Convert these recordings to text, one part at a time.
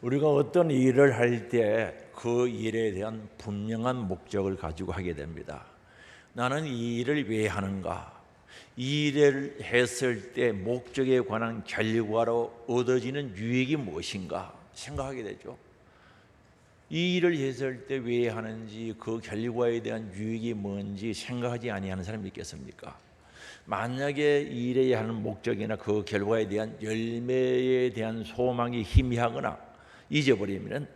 우리가 어떤 일을 할 때 그 일에 대한 분명한 목적을 가지고 하게 됩니다. 나는 이 일을 왜 하는가? 이 일을 했을 때 목적에 관한 결과로 얻어지는 유익이 무엇인가 생각하게 되죠. 이 일을 했을 때 왜 하는지, 그 결과에 대한 유익이 뭔지 생각하지 아니하는 사람이 있겠습니까? 만약에 이 일에 하는 목적이나 그 결과에 대한 열매에 대한 소망이 희미하거나 잊어버리면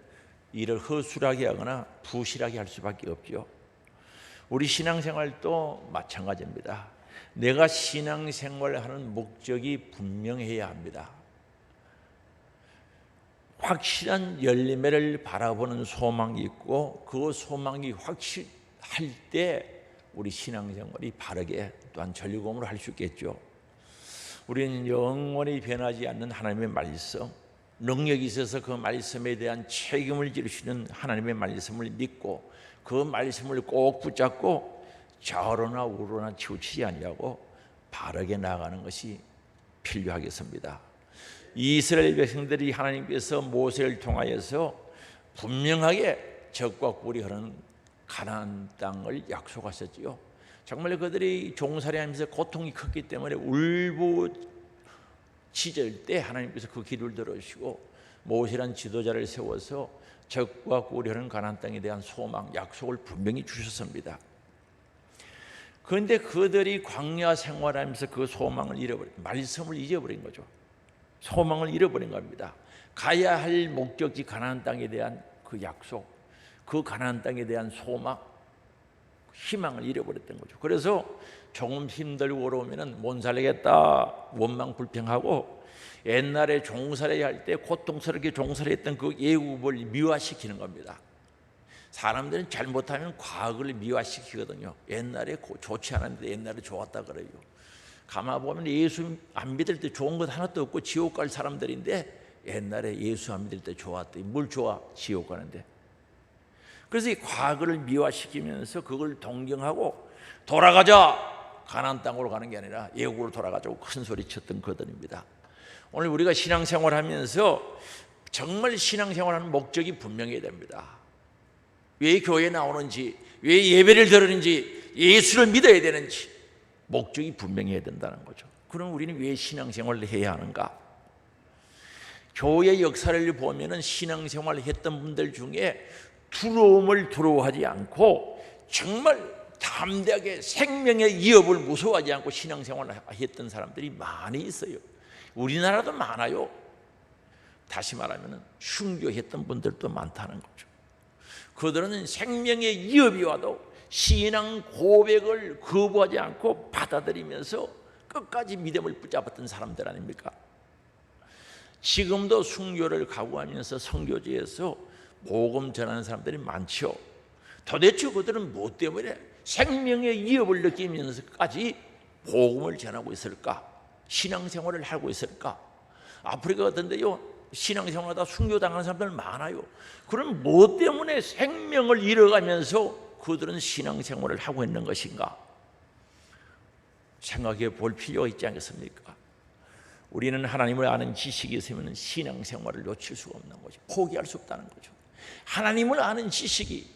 일을 허술하게 하거나 부실하게 할 수밖에 없죠. 우리 신앙생활도 마찬가지입니다. 내가 신앙생활을 하는 목적이 분명해야 합니다. 확실한 열매를 바라보는 소망이 있고, 그 소망이 확실할 때 우리 신앙생활이 바르게 또한 전리공으로 할 수 있겠죠. 우리는 영원히 변하지 않는 하나님의 말씀, 능력이 있어서 그 말씀에 대한 책임을 지르시는 하나님의 말씀을 믿고 그 말씀을 꼭 붙잡고 좌우로나 우로나 치우치지 아니하고 바르게 나아가는 것이 필요하겠습니다. 이스라엘 백성들이 하나님께서 모세를 통하여서 분명하게 적과 꿀이 흐르는 가나안 땅을 약속하셨지요. 정말 그들이 종살이하면서 고통이 컸기 때문에 울부짖을 때 하나님께서 그 기도를 들으시고 모세라는 지도자를 세워서 적과 꿀이 흐르는 가나안 땅에 대한 소망, 약속을 분명히 주셨습니다. 그런데 그들이 광야 생활하면서 그 소망을 잃어버린, 말씀을 잊어버린 거죠. 소망을 잃어버린 겁니다. 가야 할 목적지 가나안 땅에 대한 그 약속, 그 가나안 땅에 대한 소망, 희망을 잃어버렸던 거죠. 그래서 조금 힘들고 어려우면 못 살겠다 원망 불평하고, 옛날에 종살이 할 때 고통스럽게 종살이했던 그 예굽을 미화시키는 겁니다. 사람들은 잘못하면 과거를 미화시키거든요. 옛날에 좋지 않았는데 옛날에 좋았다 그래요. 가만 보면 예수 안 믿을 때 좋은 것 하나도 없고 지옥 갈 사람들인데 옛날에 예수 안 믿을 때 좋았대. 뭘 좋아? 지옥 가는데. 그래서 이 과거를 미화시키면서 그걸 동경하고 돌아가자! 가나안 땅으로 가는 게 아니라 예국으로 돌아가자고 큰 소리 쳤던 그들입니다. 오늘 우리가 신앙생활하면서 정말 신앙생활하는 목적이 분명해야 됩니다. 왜 교회에 나오는지, 왜 예배를 드리는지, 예수를 믿어야 되는지 목적이 분명해야 된다는 거죠. 그럼 우리는 왜 신앙생활을 해야 하는가? 교회 역사를 보면은 신앙생활을 했던 분들 중에 두려움을 않고 정말 담대하게 생명의 위협을 무서워하지 않고 신앙생활을 했던 사람들이 많이 있어요. 우리나라도 많아요. 다시 말하면 순교했던 분들도 많다는 거죠. 그들은 생명의 위협이 와도 신앙 고백을 거부하지 않고 받아들이면서 끝까지 믿음을 붙잡았던 사람들 아닙니까? 지금도 순교를 각오하면서 선교지에서 복음 전하는 사람들이 많죠. 도대체 그들은 무엇 때문에 생명의 위협을 느끼면서까지 복음을 전하고 있을까? 신앙생활을 하고 있을까? 아프리카 같은 데요, 신앙생활하다 순교당하는 사람들 많아요. 그럼 무엇 때문에 생명을 잃어가면서 그들은 신앙생활을 하고 있는 것인가? 생각해 볼 필요가 있지 않겠습니까? 우리는 하나님을 아는 지식이 있으면 신앙생활을 놓칠 수가 없는 거죠. 포기할 수 없다는 거죠. 하나님을 아는 지식이,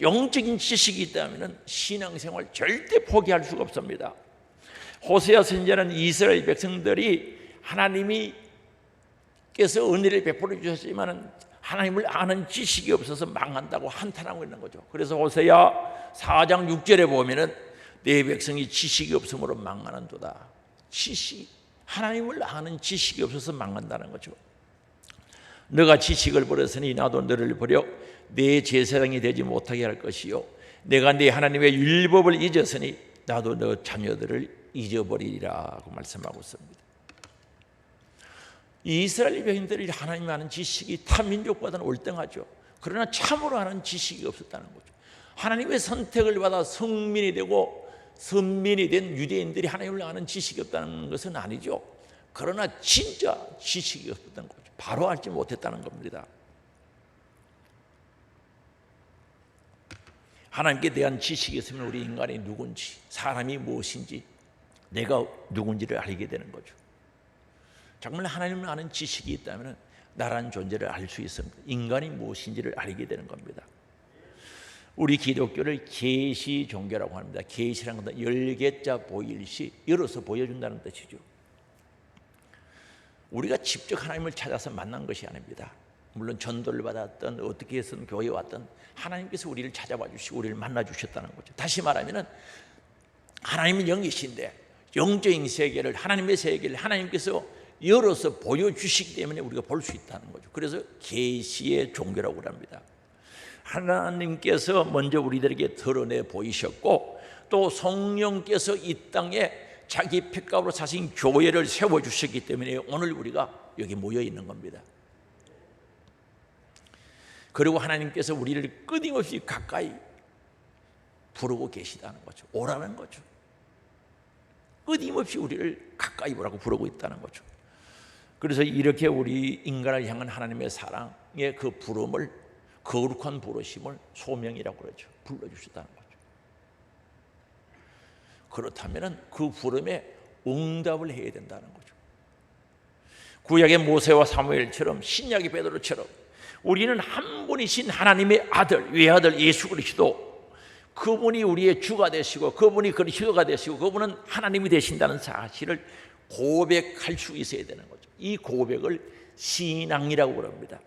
영적인 지식이 있다면 신앙생활 절대 포기할 수가 없습니다. 호세아 선지자는 이스라엘 백성들이 하나님께서 은혜를 베풀어 주셨지만 하나님을 아는 지식이 없어서 망한다고 한탄하고 있는 거죠. 그래서 호세아 4장 6절에 보면은 내 백성이 지식이 없으므로 망하는도다. 지식, 하나님을 아는 지식이 없어서 망한다는 거죠. 너가 지식을 버렸으니 나도 너를 버려 내 제사장이 되지 못하게 할 것이요, 내가 네 하나님의 율법을 잊었으니 나도 너 자녀들을 잊어버리리라고 말씀하고 있습니다. 이스라엘 백성들이 하나님 아는 지식이 타 민족보다는 월등하죠. 그러나 참으로 아는 지식이 없었다는 거죠. 하나님의 선택을 받아 성민이 되고 선민이 된 유대인들이 하나님을 아는 지식이 없다는 것은 아니죠. 그러나 진짜 지식이 없었던 거죠. 바로 알지 못했다는 겁니다. 하나님께 대한 지식이 있으면 우리 인간이 누군지, 사람이 무엇인지, 내가 누군지를 알게 되는 거죠. 정말 하나님을 아는 지식이 있다면 나라는 존재를 알 수 있습니다. 인간이 무엇인지를 알게 되는 겁니다. 우리 기독교를 계시 종교라고 합니다. 계시라는 것은 열개자 보일시, 열어서 보여준다는 뜻이죠. 우리가 직접 하나님을 찾아서 만난 것이 아닙니다. 물론 전도를 받았던 어떻게 해서든 교회에 왔던 하나님께서 우리를 찾아와 주시고 우리를 만나 주셨다는 거죠. 다시 말하면 하나님은 영이신데 영적인 세계를, 하나님의 세계를 하나님께서 열어서 보여주시기 때문에 우리가 볼 수 있다는 거죠. 그래서 계시의 종교라고 합니다. 하나님께서 먼저 우리들에게 드러내 보이셨고 또 성령께서 이 땅에 자기 핏값으로 사신 교회를 세워주셨기 때문에 오늘 우리가 여기 모여 있는 겁니다. 그리고 하나님께서 우리를 끊임없이 가까이 부르고 계시다는 거죠. 오라는 거죠. 끊임없이 우리를 가까이 오라고 부르고 있다는 거죠. 그래서 이렇게 우리 인간을 향한 하나님의 사랑의 그 부름을, 거룩한 부르심을 소명이라고 그러죠. 불러주셨다는 거죠. 그렇다면 그 부름에 응답을 해야 된다는 거죠. 구약의 모세와 사무엘처럼, 신약의 베드로처럼 우리는 한 분이신 하나님의 아들, 외아들 예수 그리스도, 그분이 우리의 주가 되시고 그분이 그리스도가 되시고 그분은 하나님이 되신다는 사실을 고백할 수 있어야 되는 거죠. 이 고백을 신앙이라고 그럽니다.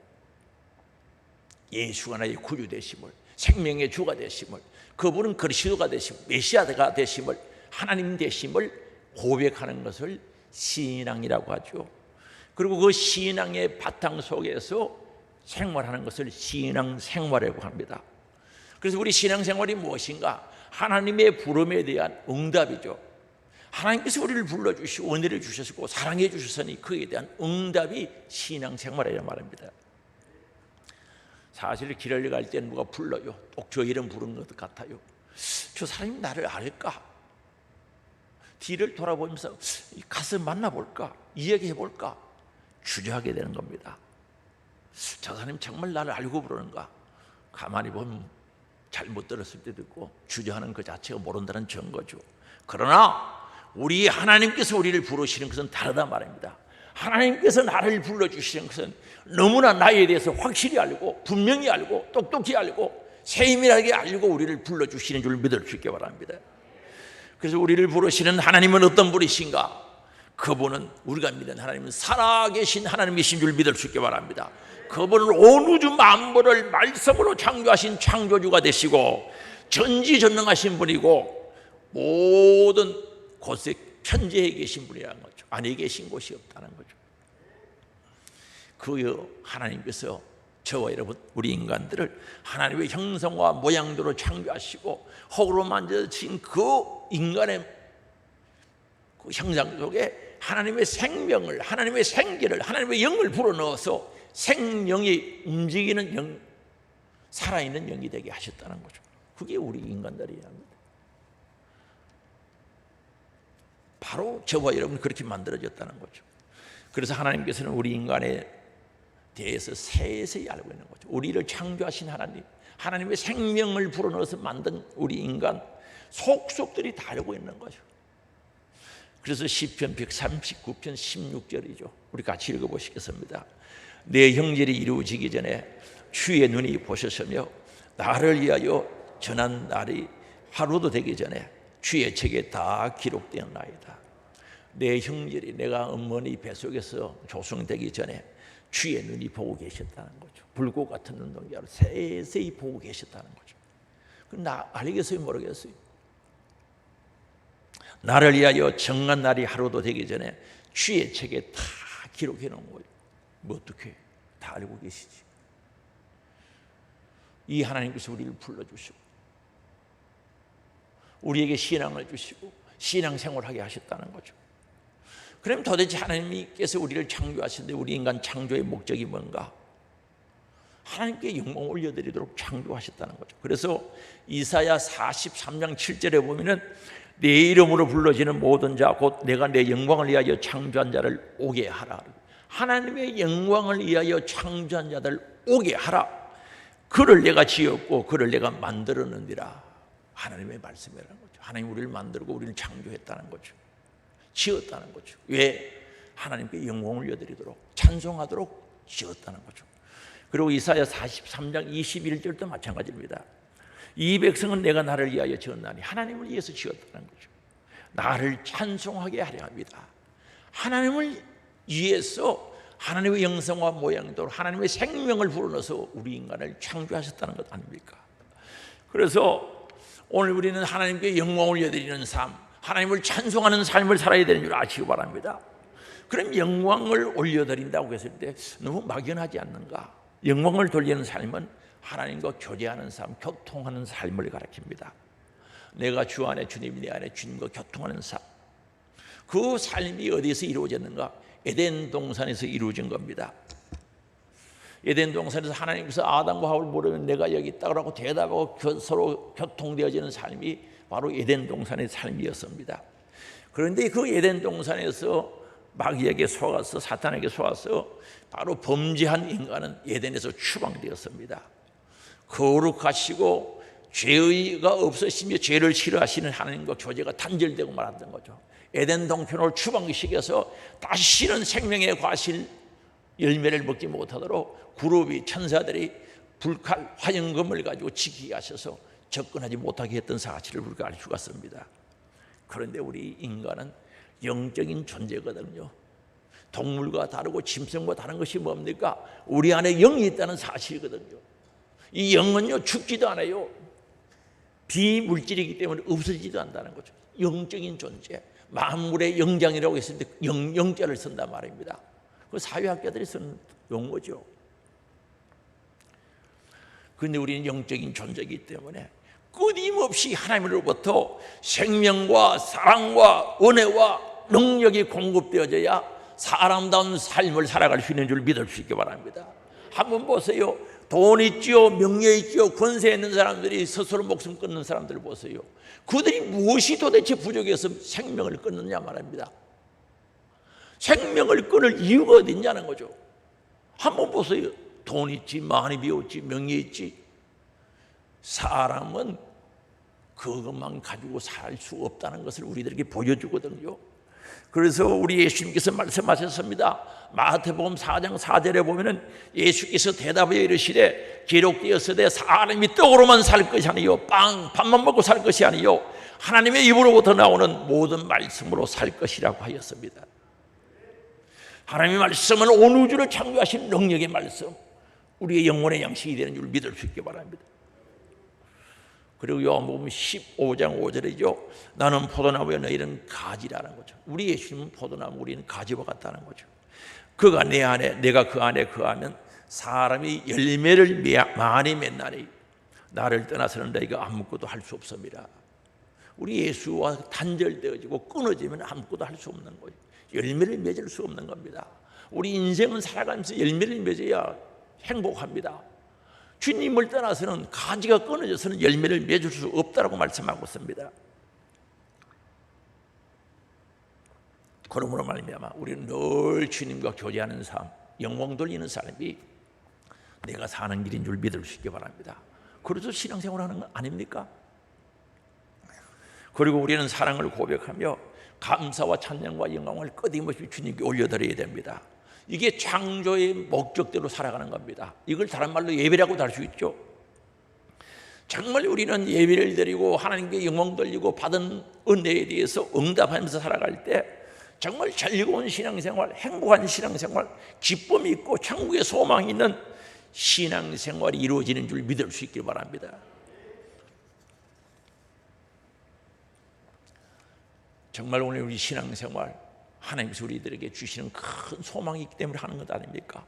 예수가 나의 구주 되심을, 생명의 주가 되심을, 그분은 그리스도가 되심을, 메시아가 되심을, 하나님 되심을 고백하는 것을 신앙이라고 하죠. 그리고 그 신앙의 바탕 속에서 생활하는 것을 신앙생활이라고 합니다. 그래서 우리 신앙생활이 무엇인가? 하나님의 부름에 대한 응답이죠. 하나님께서 우리를 불러주시고 은혜를 주셨고 사랑해 주셨으니 그에 대한 응답이 신앙생활이란 말입니다. 사실 길을 갈 때 누가 불러요. 꼭 저 이름 부르는 것 같아요. 저 사람이 나를 알까? 뒤를 돌아보면서 가서 만나볼까? 이야기해볼까? 주저하게 되는 겁니다. 저 사람이 정말 나를 알고 부르는가? 가만히 보면 잘못 들었을 때도 있고 주저하는 그 자체가 모른다는 증거죠. 그러나 우리 하나님께서 우리를 부르시는 것은 다르단 말입니다. 하나님께서 나를 불러주시는 것은 너무나 나에 대해서 확실히 알고 분명히 알고 똑똑히 알고 세밀하게 알고 우리를 불러주시는 줄 믿을 수 있게 바랍니다. 그래서 우리를 부르시는 하나님은 어떤 분이신가? 그분은, 우리가 믿는 하나님은 살아계신 하나님이신 줄 믿을 수 있게 바랍니다. 그분은 온 우주 만물을 말씀으로 창조하신 창조주가 되시고 전지전능하신 분이고 모든 곳에 편재해 계신 분이라는 거죠. 안에 계신 곳이 없다는 거죠. 그 하나님께서 저와 여러분 우리 인간들을 하나님의 형상과 모양대로 창조하시고 흙으로 만드신 그 인간의 그 형상 속에 하나님의 생명을, 하나님의 생기를, 하나님의 영을 불어넣어서 생명이 움직이는 영, 살아있는 영이 되게 하셨다는 거죠. 그게 우리 인간들이야 합니다. 바로 저와 여러분 그렇게 만들어졌다는 거죠. 그래서 하나님께서는 우리 인간에 대해서 세세히 알고 있는 거죠. 우리를 창조하신 하나님, 하나님의 생명을 불어넣어서 만든 우리 인간 속속들이 다 알고 있는 거죠. 그래서 시편 139편 16절이죠. 우리 같이 읽어보시겠습니다. 내 형질이 이루어지기 전에 주의 눈이 보셨으며 나를 위하여 전한 날이 하루도 되기 전에 주의 책에 다 기록되었나이다. 내 형질이, 내가 어머니 뱃속에서 조성되기 전에 주의 눈이 보고 계셨다는 거죠. 불꽃 같은 눈동자로 세세히 보고 계셨다는 거죠. 그럼 나 알겠어요, 모르겠어요? 나를 위하여 정한 날이 하루도 되기 전에 주의 책에 다 기록해 놓은 거예요. 뭐 어떻게 다 알고 계시지? 이 하나님께서 우리를 불러주시고 우리에게 신앙을 주시고 신앙생활하게 하셨다는 거죠. 그럼 도대체 하나님께서 우리를 창조하시는데 우리 인간 창조의 목적이 뭔가? 하나님께 영광 올려드리도록 창조하셨다는 거죠. 그래서 이사야 43장 7절에 보면은 내 이름으로 불러지는 모든 자 곧 내가 내 영광을 위하여 창조한 자를 오게 하라. 하나님의 영광을 위하여 창조한 자들 오게 하라. 그를 내가 지었고 그를 내가 만들었느니라. 하나님의 말씀이라는 거죠. 하나님 우리를 만들고 우리를 창조했다는 거죠. 지었다는 거죠. 왜? 하나님께 영광을 올려드리도록, 찬송하도록 지었다는 거죠. 그리고 이사야 43장 21절도 마찬가지입니다. 이 백성은 내가 나를 위하여 지었나니 하나님을 위해서 지었다는 거죠. 나를 찬송하게 하려 합니다. 하나님을 위해서 하나님의 영성과 모양대로 하나님의 생명을 불어넣어서 우리 인간을 창조하셨다는 것 아닙니까? 그래서 오늘 우리는 하나님께 영광을 올려드리는 삶, 하나님을 찬송하는 삶을 살아야 되는 줄 아시기 바랍니다. 그럼 영광을 올려드린다고 했을 때 너무 막연하지 않는가? 영광을 돌리는 삶은 하나님과 교제하는 삶, 교통하는 삶을 가리킵니다. 내가 주 안에, 주님이 내 안에 주님과 교통하는 삶, 그 삶이 어디에서 이루어졌는가? 에덴 동산에서 이루어진 겁니다. 에덴 동산에서 하나님께서 아담과 하와를 부르면 내가 여기 있다고 대답하고 서로 교통되어지는 삶이 바로 에덴 동산의 삶이었습니다. 그런데 그 에덴 동산에서 마귀에게 속아서, 사탄에게 속아서 바로 범죄한 인간은 에덴에서 추방되었습니다. 거룩하시고 죄의가 없으시며 죄를 싫어하시는 하나님과 교제가 단절되고 말았던 거죠. 에덴 동편을 추방시켜서 다시는 생명의 과실 열매를 먹지 못하도록 구룹이 천사들이 불칼 화영검을 가지고 지키게 하셔서 접근하지 못하게 했던 사실을 우리가 알 수가 있습니다. 그런데 우리 인간은 영적인 존재거든요. 동물과 다르고 짐승과 다른 것이 뭡니까? 우리 안에 영이 있다는 사실이거든요. 이 영은요 죽지도 않아요. 비물질이기 때문에 없어지지도 않는다는 거죠. 영적인 존재, 만물의 영장이라고 했을 때 영자를 쓴단 말입니다. 그 사회학자들이 쓰는 용어죠. 그런데 우리는 영적인 존재이기 때문에 끊임없이 하나님으로부터 생명과 사랑과 은혜와 능력이 공급되어져야 사람다운 삶을 살아갈 수 있는 줄 믿을 수 있기 바랍니다. 한번 보세요. 돈 있지요, 명예 있지요, 권세 있는 사람들이 스스로 목숨 끊는 사람들을 보세요. 그들이 무엇이 도대체 부족해서 생명을 끊느냐 말입니다. 생명을 끊을 이유가 어디 있냐는 거죠. 한번 보세요. 돈 있지, 많이 배웠지, 명예 있지. 사람은 그것만 가지고 살 수 없다는 것을 우리들에게 보여주거든요. 그래서 우리 예수님께서 말씀하셨습니다. 마태복음 4장 4절에 보면은 예수께서 대답하여 이르시되 기록되었으되 사람이 떡으로만 살 것이 아니요 밥만 먹고 살 것이 아니요 하나님의 입으로부터 나오는 모든 말씀으로 살 것이라고 하였습니다. 하나님의 말씀은 온 우주를 창조하신 능력의 말씀, 우리의 영혼의 양식이 되는 줄 믿을 수 있기 바랍니다. 그리고 요한복음 15장 5절이죠. 나는 포도나무여 너희는 가지라는 거죠. 우리 예수님은 포도나무, 우리는 가지와 같다는 거죠. 그가 내 안에, 내가 그 안에 거하면 사람이 열매를 많이 맺나니 나를 떠나서는 너희가 아무것도 할 수 없습니다. 우리 예수와 단절되어지고 끊어지면 아무것도 할 수 없는 거예요. 열매를 맺을 수 없는 겁니다. 우리 인생은 살아가면서 열매를 맺어야 행복합니다. 주님을 떠나서는 가지가 끊어져서는 열매를 맺을 수 없다고 말씀하고 있습니다. 그러므로 말미암아 우리는 늘 주님과 교제하는 삶, 영광 돌리는 삶이 내가 사는 길인 줄 믿을 수 있기 바랍니다. 그래서 신앙생활하는 거 아닙니까? 그리고 우리는 사랑을 고백하며 감사와 찬양과 영광을 끊임없이 주님께 올려드려야 됩니다. 이게 창조의 목적대로 살아가는 겁니다. 이걸 다른 말로 예배라고도 할 수 있죠. 정말 우리는 예배를 드리고 하나님께 영광 돌리고 받은 은혜에 대해서 응답하면서 살아갈 때 정말 즐거운 신앙생활, 행복한 신앙생활, 기쁨이 있고 천국의 소망이 있는 신앙생활이 이루어지는 줄 믿을 수 있길 바랍니다. 정말 오늘 우리 신앙생활 하나님께서 우리들에게 주시는 큰 소망이 있기 때문에 하는 것 아닙니까?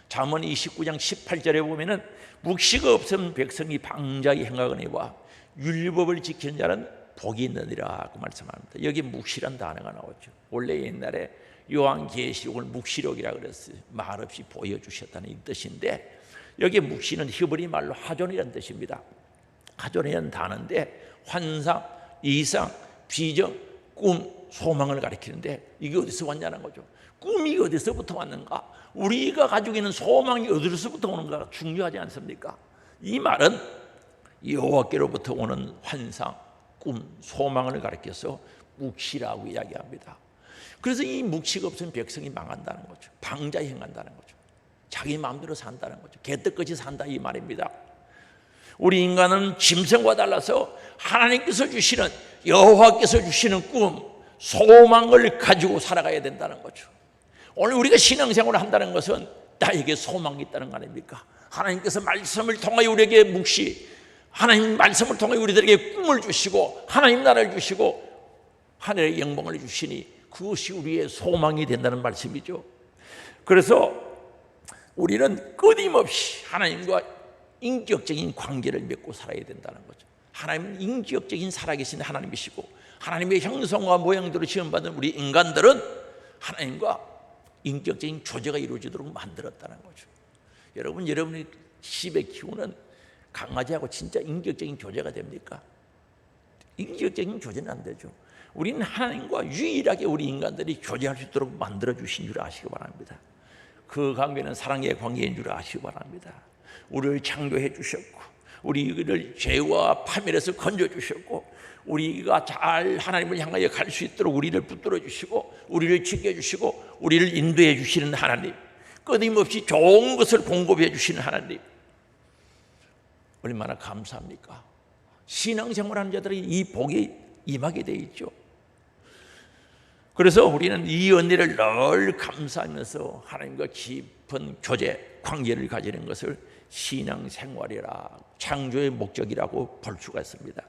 잠언 29장 18절에 보면은 묵시가 없으면 백성이 방자히 행하거니와 율법을 지키는 자는 복이 있느니라 그 말씀합니다. 여기 묵시란 단어가 나오죠. 원래 옛날에 요한계시록을 묵시록이라고 그랬어요. 말없이 보여주셨다는 뜻인데 여기 묵시는 히브리 말로 하존이라는 뜻입니다. 하존이라는 단어인데 환상, 이상, 비전, 꿈, 소망을 가리키는데 이게 어디서 왔냐는 거죠. 꿈이 어디서부터 왔는가? 우리가 가지고 있는 소망이 어디서부터 오는가 중요하지 않습니까? 이 말은 여호와께로부터 오는 환상, 꿈, 소망을 가리켜서 묵시라고 이야기합니다. 그래서 이 묵시가 없으면 백성이 망한다는 거죠. 방자에 행한다는 거죠. 자기 마음대로 산다는 거죠. 개떡같이 산다 이 말입니다. 우리 인간은 짐승과 달라서 하나님께서 주시는, 여호와께서 주시는 꿈, 소망을 가지고 살아가야 된다는 거죠. 오늘 우리가 신앙생활을 한다는 것은 나에게 소망이 있다는 거 아닙니까? 하나님께서 말씀을 통하여 우리에게 묵시, 하나님 말씀을 통하여 우리들에게 꿈을 주시고 하나님 나라를 주시고 하늘의 영광을 주시니 그것이 우리의 소망이 된다는 말씀이죠. 그래서 우리는 끊임없이 하나님과 인격적인 관계를 맺고 살아야 된다는 거죠. 하나님은 인격적인 살아계신 하나님이시고 하나님의 형상과 모양대로 지음받은 우리 인간들은 하나님과 인격적인 교제가 이루어지도록 만들었다는 거죠. 여러분이 집에 키우는 강아지하고 진짜 인격적인 교제가 됩니까? 인격적인 교제는 안 되죠. 우리는 하나님과 유일하게 우리 인간들이 교제할 수 있도록 만들어주신 줄 아시기 바랍니다. 그 관계는 사랑의 관계인 줄 아시기 바랍니다. 우리를 창조해 주셨고 우리를 죄와 파멸에서 건져주셨고 우리가 잘 하나님을 향하여 갈 수 있도록 우리를 붙들어 주시고 우리를 지켜주시고 우리를 인도해 주시는 하나님, 끊임없이 좋은 것을 공급해 주시는 하나님, 얼마나 감사합니까? 신앙생활하는 자들이 이 복이 임하게 되어 있죠. 그래서 우리는 이 은혜를 늘 감사하면서 하나님과 깊은 교제, 관계를 가지는 것을 신앙생활이라, 창조의 목적이라고 볼 수가 있습니다.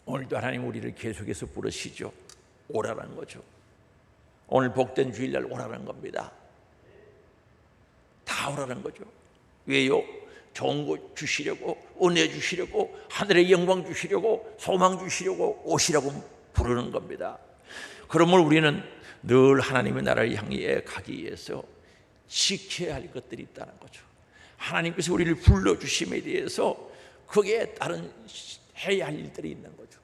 오늘도 하나님 우리를 계속해서 부르시죠. 오라는 거죠. 오늘 복된 주일날 오라는 겁니다. 다 오라는 거죠. 왜요? 좋은 거 주시려고, 은혜 주시려고, 하늘의 영광 주시려고, 소망 주시려고 오시라고 부르는 겁니다. 그러면 우리는 늘 하나님의 나라를 향해 가기 위해서 지켜야 할 것들이 있다는 거죠. 하나님께서 우리를 불러주심에 대해서 거기에 따른 해야 할 일들이 있는 거죠.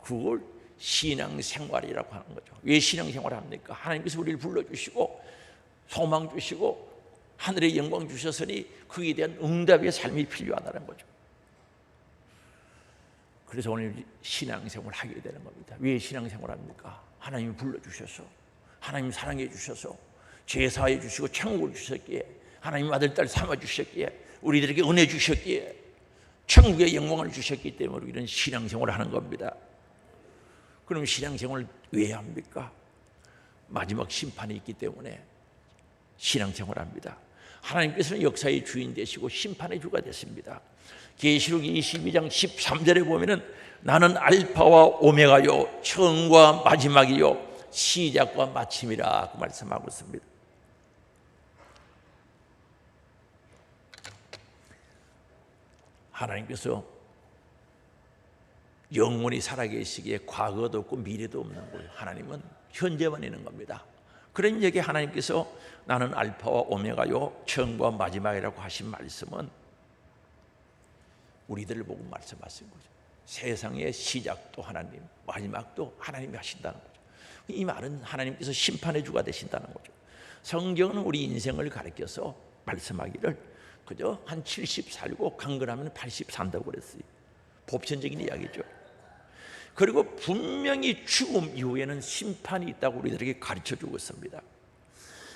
그걸 신앙생활이라고 하는 거죠. 왜 신앙생활을 합니까? 하나님께서 우리를 불러주시고 소망 주시고 하늘의 영광 주셨으니 그에 대한 응답의 삶이 필요하다는 거죠. 그래서 오늘 신앙생활을 하게 되는 겁니다. 왜 신앙생활을 합니까? 하나님이 불러주셔서, 하나님 사랑해 주셔서, 제사해 주시고 천국을 주셨기에, 하나님 아들 딸 삼아 주셨기에, 우리들에게 은혜 주셨기에, 천국의 영광을 주셨기 때문에 우리는 신앙생활을 하는 겁니다. 그럼 신앙생활을 왜 합니까? 마지막 심판이 있기 때문에 신앙생활을 합니다. 하나님께서는 역사의 주인 되시고 심판의 주가 되십니다. 계시록 22장 13절에 보면은 나는 알파와 오메가요 처음과 마지막이요 시작과 마침이라 그 말씀하고 있습니다. 하나님께서 영원히 살아계시기에 과거도 없고 미래도 없는 거예요. 하나님은 현재만 있는 겁니다. 그런 얘기 하나님께서 나는 알파와 오메가요 처음과 마지막이라고 하신 말씀은 우리들을 보고 말씀하신 거죠. 세상의 시작도 하나님, 마지막도 하나님이 하신다는 거죠. 이 말은 하나님께서 심판의 주가 되신다는 거죠. 성경은 우리 인생을 가리켜서 말씀하기를 그저 한 70 살고 강건하면 80 산다고 그랬어요. 보편적인 이야기죠. 그리고 분명히 죽음 이후에는 심판이 있다고 우리들에게 가르쳐주고 있습니다.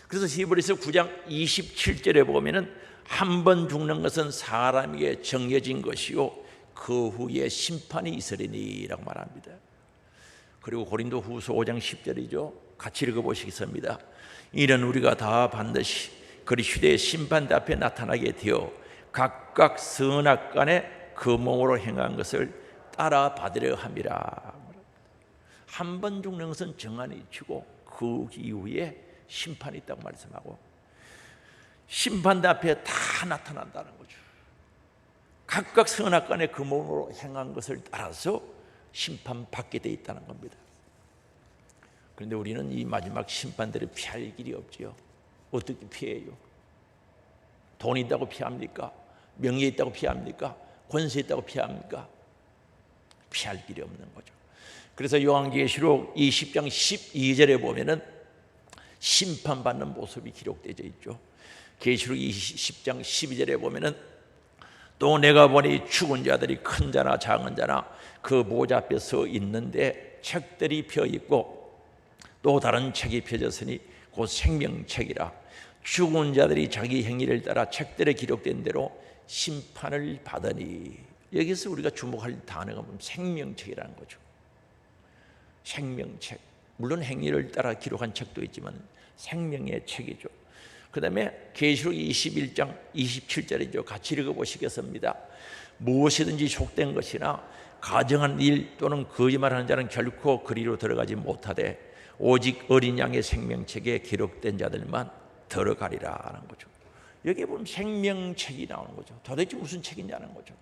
그래서 히브리서 9장 27절에 보면은 한 번 죽는 것은 사람에게 정해진 것이요 그 후에 심판이 있으리니라고 말합니다. 그리고 고린도후서 5장 10절이죠. 같이 읽어보시겠습니다. 이는 우리가 다 반드시 그리스도의 심판대 앞에 나타나게 되어 각각 선악간에 그 몸으로 행한 것을 따라 받으려 함이라. 한 번 죽는 것은 정한이 있고 그 이후에 심판이 있다고 말씀하고 심판대 앞에 다 나타난다는 거죠. 각각 선악간에 그 몸으로 행한 것을 따라서 심판받게 돼 있다는 겁니다. 그런데 우리는 이 마지막 심판대를 피할 길이 없지요. 어떻게 피해요? 돈이 있다고 피합니까? 명예 있다고 피합니까? 권세 있다고 피합니까? 피할 길이 없는 거죠. 그래서 요한계시록 20장 12절에 보면은 심판받는 모습이 기록되어 있죠. 계시록 20장 12절에 보면은 또 내가 보니 죽은 자들이 큰 자나 작은 자나 그 모자 앞에 서 있는데 책들이 펴 있고 또 다른 책이 펴졌으니 곧 생명책이라. 죽은 자들이 자기 행위를 따라 책들에 기록된 대로 심판을 받으니. 여기서 우리가 주목할 단어가 뭐냐면 생명책이라는 거죠. 생명책. 물론 행위를 따라 기록한 책도 있지만 생명의 책이죠. 그 다음에 계시록 21장 27절이죠. 같이 읽어보시겠습니다. 무엇이든지 속된 것이나 가정한 일 또는 거짓말하는 자는 결코 그리로 들어가지 못하되 오직 어린 양의 생명책에 기록된 자들만 들어가리라 하는 거죠. 여기에 보면 생명책이 나오는 거죠. 도대체 무슨 책이냐는 거죠.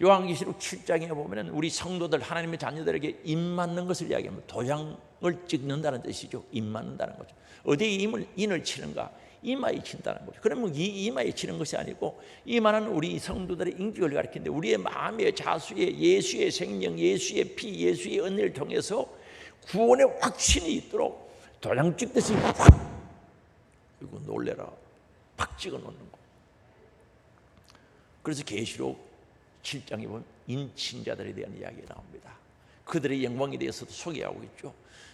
요한계시록 7장에 보면 우리 성도들 하나님의 자녀들에게 입 맞는 것을 이야기하면 도장을 찍는다는 뜻이죠. 입 맞는다는 거죠. 어디에 인을 치는가? 이마에 친다는 거죠. 그러면 이 이마에 치는 것이 아니고 이마는 우리 성도들의 인격을 가리키는데 우리의 마음의 자수에 예수의 생명, 예수의 피, 예수의 은혜를 통해서 구원의 확신이 있도록 도장 찍듯이 확 이거 놀래라 팍 찍어 놓는 거. 그래서 계시록 7장에 보면 인친자들에 대한 이야기가 나옵니다. 그들의 영광에 대해서도 소개하고 있죠.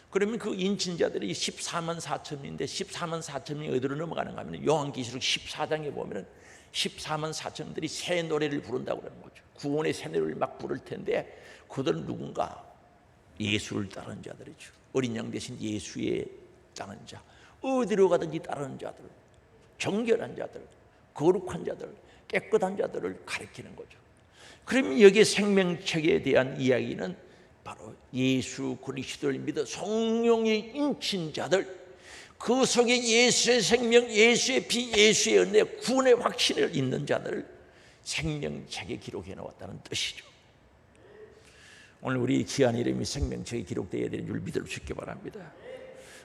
그러면 그 인친자들이 14만 4천인데 14만 4천이 어디로 넘어가는가 하면 요한계시록 14장에 보면 14만 4천들이 새 노래를 부른다고 그러는 거죠. 구원의 새 노래를 막 부를 텐데 그들은 누군가? 예수를 따르는 자들이죠. 어린 양 대신 예수의 따르는 자. 어디로 가든지 따르는 자들, 정결한 자들, 거룩한 자들, 깨끗한 자들을 가리키는 거죠. 그러면 여기에 생명책에 대한 이야기는 바로 예수 그리스도를 믿어 성령의 인친 자들, 그 속에 예수의 생명, 예수의 피, 예수의 은혜, 구원의 확신을 있는 자들을 생명책에 기록해 놓았다는 뜻이죠. 오늘 우리 귀한 이름이 생명책에 기록되어야 되는 줄 믿을 수 있기 바랍니다.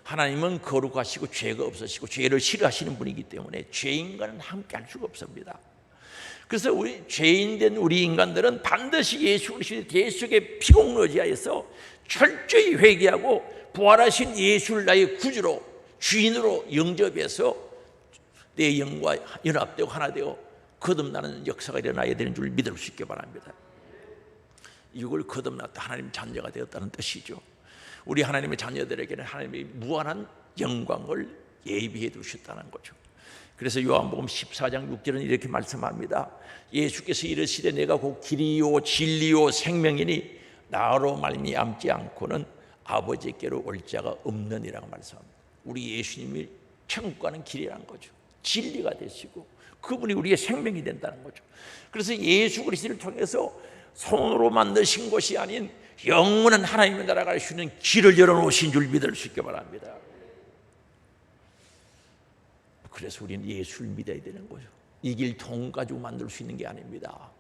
하나님은 거룩하시고 죄가 없으시고 죄를 싫어하시는 분이기 때문에 죄인과는 함께 할 수가 없습니다. 그래서 우리 죄인된 우리 인간들은 반드시 예수 그리스도의 대속의 피공로지하에서 철저히 회개하고 부활하신 예수를 나의 구주로 주인으로 영접해서 내 영과 연합되고 하나 되어 거듭나는 역사가 일어나야 되는 줄 믿을 수 있기 바랍니다. 이걸 거듭났다 하나님 자녀가 되었다는 뜻이죠. 우리 하나님의 자녀들에게는 하나님의 무한한 영광을 예비해 두셨다는 거죠. 그래서 요한복음 14장 6절은 이렇게 말씀합니다. 예수께서 이르시되 내가 곧 길이요 진리요 생명이니 나로 말미암지 않고는 아버지께로 올 자가 없느니라고 말씀합니다. 우리 예수님이 천국 가는 길이라는 거죠. 진리가 되시고 그분이 우리의 생명이 된다는 거죠. 그래서 예수 그리스도를 통해서 손으로 만드신 것이 아닌 영원한 하나님의 나라 갈 수 있는 길을 열어놓으신 줄 믿을 수 있기 바랍니다. 그래서 우리는 예수를 믿어야 되는 거죠. 이 길 통 가지고 만들 수 있는 게 아닙니다.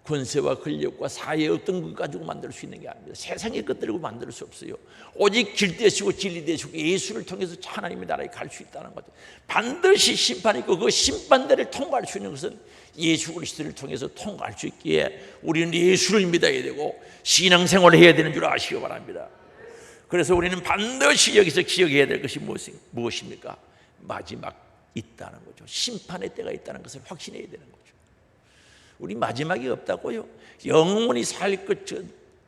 권세와 권력과 사회의 어떤 것 가지고 만들 수 있는 게 아닙니다. 세상의 것들고 만들 수 없어요. 오직 길 되시고 진리 되시고 예수를 통해서 하나님의 나라에 갈 수 있다는 거죠. 반드시 심판이 있고 그 심판대를 통과할 수 있는 것은 예수 그리스도를 통해서 통과할 수 있기에 우리는 예수를 믿어야 되고 신앙생활을 해야 되는 줄 아시기 바랍니다. 그래서 우리는 반드시 여기서 기억해야 될 것이 무엇입니까? 마지막 있다는 거죠. 심판의 때가 있다는 것을 확신해야 되는 거죠. 우리 마지막이 없다고요? 영원히 살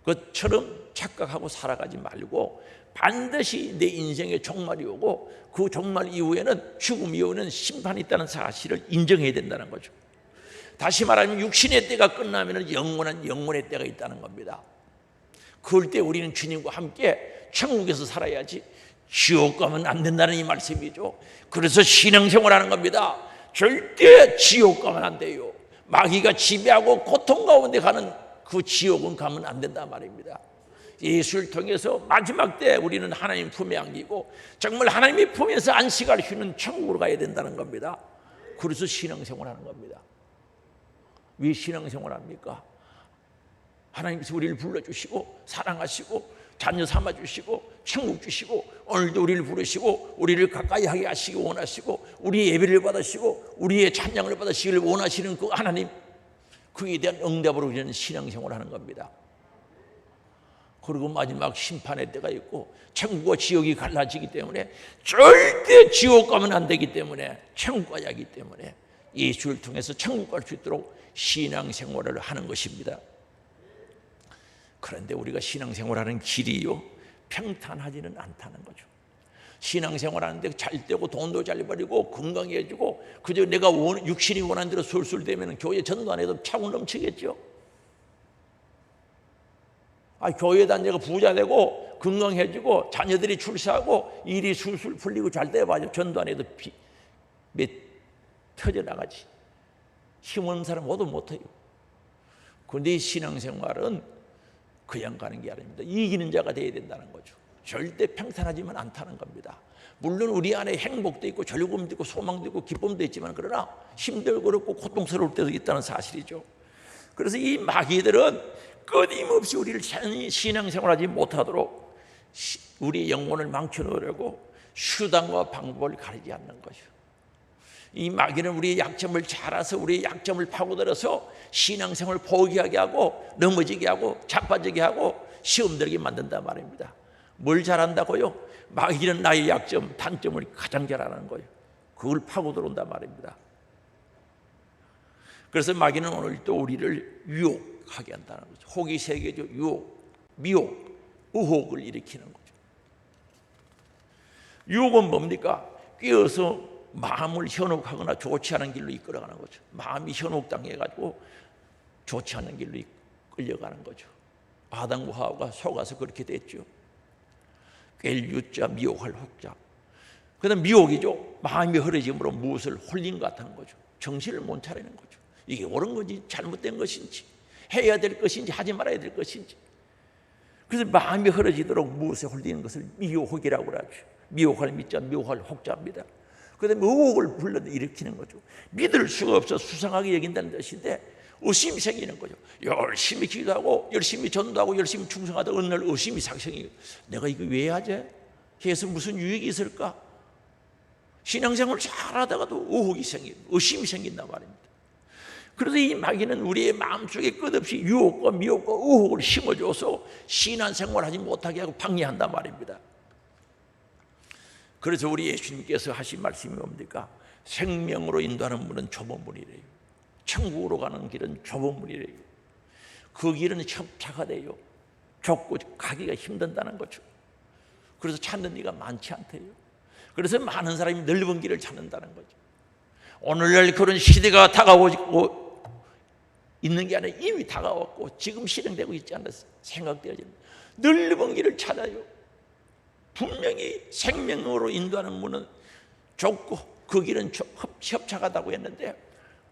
것처럼 착각하고 살아가지 말고 반드시 내 인생의 종말이 오고 그 종말 이후에는 죽음 이후에는 심판이 있다는 사실을 인정해야 된다는 거죠. 다시 말하면 육신의 때가 끝나면 영원한 영혼의 때가 있다는 겁니다. 그럴 때 우리는 주님과 함께 천국에서 살아야지 지옥 가면 안 된다는 이 말씀이죠. 그래서 신앙생활하는 겁니다. 절대 지옥 가면 안 돼요. 마귀가 지배하고 고통 가운데 가는 그 지옥은 가면 안 된단 말입니다. 예수를 통해서 마지막 때 우리는 하나님 품에 안기고 정말 하나님의 품에서 안식할 수 있는 천국으로 가야 된다는 겁니다. 그래서 신앙생활하는 겁니다. 왜 신앙생활합니까? 하나님께서 우리를 불러주시고 사랑하시고 자녀 삼아주시고 천국 주시고 오늘도 우리를 부르시고 우리를 가까이 하게 하시기 원하시고 우리의 예배를 받으시고 우리의 찬양을 받으시기를 원하시는 그 하나님, 그에 대한 응답으로 우리는 신앙생활을 하는 겁니다. 그리고 마지막 심판의 때가 있고 천국과 지옥이 갈라지기 때문에 절대 지옥 가면 안 되기 때문에 천국 가야 하기 때문에 예수를 통해서 천국 갈 수 있도록 신앙생활을 하는 것입니다. 그런데 우리가 신앙생활하는 길이요 평탄하지는 않다는 거죠. 신앙생활 하는데 잘 되고 돈도 잘 벌이고 건강해지고 그저 내가 육신이 원하는 대로 술술 되면 교회 전도 안 해도 차고 넘치겠죠. 교회 다니고 부자 되고 건강해지고 자녀들이 출세하고 일이 술술 풀리고 잘 돼봐요. 전도 안 해도 터져나가지. 힘없는 사람 모두 못해요. 그런데 이 신앙생활은 그냥 가는 게 아닙니다. 이기는 자가 되어야 된다는 거죠. 절대 평탄하지만 않다는 겁니다. 물론 우리 안에 행복도 있고 즐거움도 있고 소망도 있고 기쁨도 있지만 그러나 힘들고 어렵고 고통스러울 때도 있다는 사실이죠. 그래서 이 마귀들은 끊임없이 우리를 신앙생활하지 못하도록 우리의 영혼을 망쳐놓으려고 수단과 방법을 가리지 않는 거죠. 이 마귀는 우리의 약점을 잘 알아서 우리의 약점을 파고들어서 신앙생활을 포기하게 하고 넘어지게 하고 자빠지게 하고 시험 들게 만든단 말입니다. 뭘 잘한다고요? 마귀는 나의 약점, 단점을 가장 잘 아는 거예요. 그걸 파고 들어온단 말입니다. 그래서 마귀는 오늘 또 우리를 유혹하게 한다는 거죠. 혹이 세 개죠. 유혹, 미혹, 의혹을 일으키는 거죠. 유혹은 뭡니까? 끼어서 마음을 현혹하거나 좋지 않은 길로 이끌어가는 거죠. 마음이 현혹당해가지고 좋지 않은 길로 끌려가는 거죠. 아담과 하와가 속아서 그렇게 됐죠. 깰 유자, 미혹할 혹자. 그다음 미혹이죠. 마음이 흐려짐으로 무엇을 홀린 것 같은 거죠. 정신을 못 차리는 거죠. 이게 옳은 건지 잘못된 것인지 해야 될 것인지 하지 말아야 될 것인지. 그래서 마음이 흐려지도록 무엇에 홀리는 것을 미혹이라고 하죠. 미혹할 미자, 미혹할 혹자입니다. 그다음에 의혹을 불러일으키는 거죠. 믿을 수가 없어 수상하게 여긴다는 뜻인데 의심이 생기는 거죠. 열심히 기도하고 열심히 전도하고 열심히 충성하다 어느 날 의심이 상생해요. 내가 이거 왜 하지? 해서 무슨 유익이 있을까? 신앙생활을 잘하다가도 의혹이 생기고 의심이 생긴단 말입니다. 그래서 이 마귀는 우리의 마음속에 끝없이 유혹과 미혹과 의혹을 심어줘서 신앙생활을 하지 못하게 하고 방해한단 말입니다. 그래서 우리 예수님께서 하신 말씀이 뭡니까? 생명으로 인도하는 문은 좁은 문이래요. 천국으로 가는 길은 좁은 문이래요. 그 길은 협착화 돼요. 좁고 가기가 힘든다는 거죠. 그래서 찾는 이가 많지 않대요. 그래서 많은 사람이 넓은 길을 찾는다는 거죠. 오늘날 그런 시대가 다가오고 있는 게 아니라 이미 다가왔고 지금 실행되고 있지 않았어요. 생각되어지는 넓은 길을 찾아요. 분명히 생명으로 인도하는 문은 좁고 그 길은 협착하다고 했는데